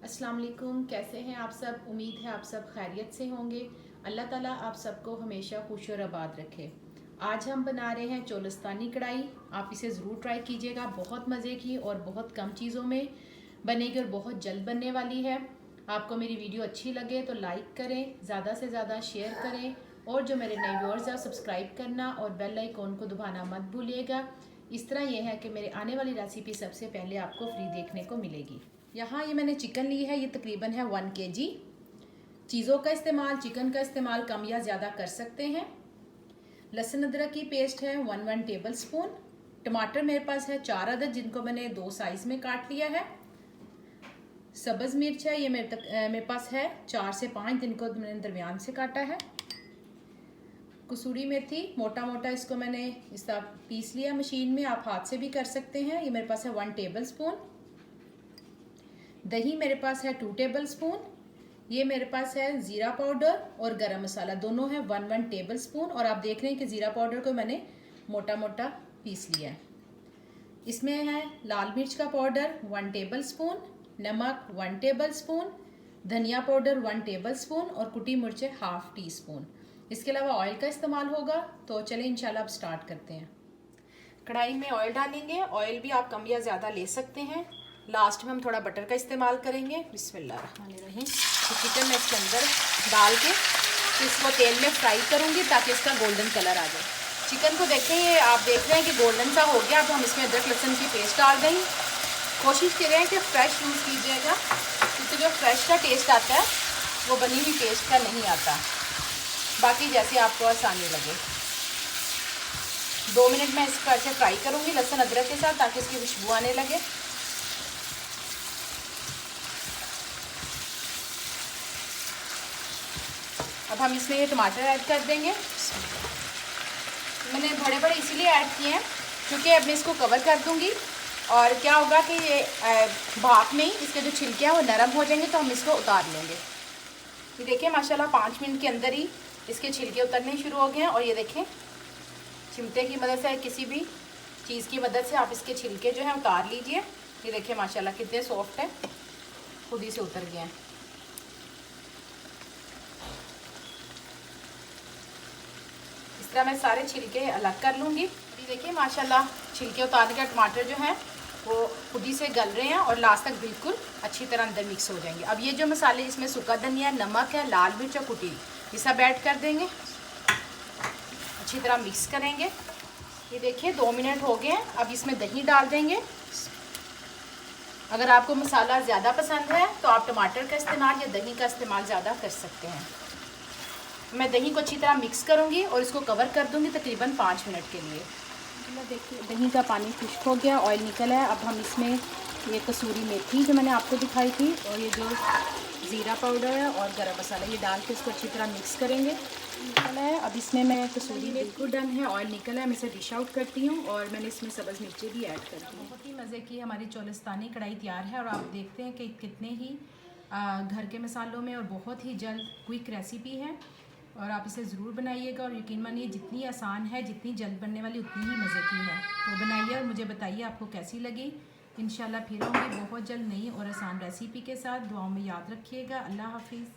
अस्सलाम वालेकुम। कैसे हैं आप सब? उम्मीद है आप सब खैरियत से होंगे। अल्लाह ताला आप सबको हमेशा खुश और आबाद रखे। आज हम बना रहे हैं चोलस्तानी कढ़ाई। आप इसे ज़रूर ट्राई कीजिएगा। बहुत मज़े की और बहुत कम चीज़ों में बनेगी और बहुत जल्द बनने वाली है। आपको मेरी वीडियो अच्छी लगे तो लाइक करें, ज़्यादा से ज़्यादा शेयर करें और जो मेरे नए व्यूअर्स हैं सब्सक्राइब करना और बेल आइकॉन को दबाना मत भूलिएगा। इस तरह यह है कि मेरे आने वाली रेसिपी सबसे पहले आपको फ्री देखने को मिलेगी। यहाँ ये मैंने चिकन ली है, ये तकरीबन है 1 kg। चीज़ों का इस्तेमाल, चिकन का इस्तेमाल कम या ज़्यादा कर सकते हैं। लहसुन अदरक की पेस्ट है 1 टेबल स्पून। टमाटर मेरे पास है 4 अदद, जिनको मैंने 2 साइज़ में काट लिया है। सब्ज़ मिर्च है, ये मेरे पास है 4 से 5, जिनको मैंने दरमियान से काटा है। कसूरी मेथी मोटा मोटा इसको मैंने इस तरह पीस लिया मशीन में, आप हाथ से भी कर सकते हैं। ये मेरे पास है 1 टेबल स्पून। दही मेरे पास है 2 टेबल स्पून। ये मेरे पास है ज़ीरा पाउडर और गरम मसाला, दोनों है 1 टेबल स्पून। और आप देख रहे हैं कि ज़ीरा पाउडर को मैंने मोटा मोटा पीस लिया है। इसमें है लाल मिर्च का पाउडर 1 टेबल स्पून, नमक 1 टेबल स्पून, धनिया पाउडर 1 टेबल स्पून और कुटी मिर्चें ½ टी स्पून। इसके अलावा ऑयल का इस्तेमाल होगा। तो चलें इंशाल्लाह अब स्टार्ट करते हैं। कढ़ाई में ऑयल डालेंगे। ऑयल भी आप कम या ज़्यादा ले सकते हैं। लास्ट में हम थोड़ा बटर का इस्तेमाल करेंगे। बिस्मिल्लाहिर्रहमानिर्रहीम। तो चिकन मैं इसके अंदर डाल के इसको तेल में फ्राई करूँगी ताकि इसका गोल्डन कलर आ जाए। चिकन को देखें, ये आप देख रहे हैं कि गोल्डन सा हो गया। अब हम इसमें अदरक लहसुन की पेस्ट डाल देंगे। कोशिश करें कि फ्रेश यूज़ कीजिएगा, क्योंकि जो फ्रेश का टेस्ट आता है वो बनी हुई पेस्ट का नहीं आता। बाकी जैसे आपको आसानी लगे। 2 मिनट में इसको ऐसे फ्राई करूँगी लहसुन अदरक के साथ, ताकि इसकी खुशबू आने लगे। अब हम इसमें ये टमाटर ऐड कर देंगे। मैंने बड़े बड़े इसीलिए ऐड किए हैं क्योंकि अब मैं इसको कवर कर दूंगी और क्या होगा कि ये भाप में ही इसके जो छिलके हैं वो नरम हो जाएंगे, तो हम इसको उतार लेंगे। ये देखिए माशाल्लाह 5 मिनट के अंदर ही इसके छिलके उतरने शुरू हो गए हैं। और ये देखें, चिमटे की मदद से, किसी भी चीज़ की मदद से आप इसके छिलके जो हैं उतार लीजिए। ये देखिए माशाल्लाह कितने सॉफ्ट है, खुद ही से उतर गए हैं। इस तरह मैं सारे छिलके अलग कर लूँगी। ये देखिए माशाल्लाह छिलके उतारने के टमाटर जो हैं वो खुद ही से गल रहे हैं और लास्ट तक बिल्कुल अच्छी तरह अंदर मिक्स हो जाएंगे। अब ये जो मसाले, इसमें सूखा धनिया, नमक है, लाल मिर्च और कुटी, ये सब ऐड कर देंगे। अच्छी तरह मिक्स करेंगे। ये देखिए 2 मिनट हो गए हैं। अब इसमें दही डाल देंगे। अगर आपको मसाला ज़्यादा पसंद है तो आप टमाटर का इस्तेमाल या दही का इस्तेमाल ज़्यादा कर सकते हैं। मैं दही को अच्छी तरह मिक्स करूंगी और इसको कवर कर दूंगी तकरीबन 5 मिनट के लिए। देखिए दही का पानी खुश्क हो गया, ऑयल निकल है। अब हम इसमें ये कसूरी मेथी जो मैंने आपको दिखाई थी और ये जो ज़ीरा पाउडर है और गरम मसाला, ये डाल के इसको अच्छी तरह मिक्स करेंगे। निकला है। अब इसमें मैं कसूरी बिल्कुल डन है, ऑयल निकला है। मैं इसे डिश आउट करती हूँ और मैंने इसमें सब्ज़ मिर्चें भी ऐड कर दी हैं। बहुत ही मज़े की हमारी चोलस्तानी कढ़ाई तैयार है और आप देखते हैं कि कितने ही घर के मसालों में और बहुत ही जल्द क्विक रेसिपी है। और आप इसे ज़रूर बनाइएगा और यकीन मानिए जितनी आसान है, जितनी जल्द बनने वाली, उतनी ही मज़े की है। तो बनाइए और मुझे बताइए आपको कैसी लगी। इंशाल्लाह फिर होंगी बहुत जल्द नई और आसान रेसिपी के साथ। दुआओं में याद रखिएगा। अल्लाह हाफिज़।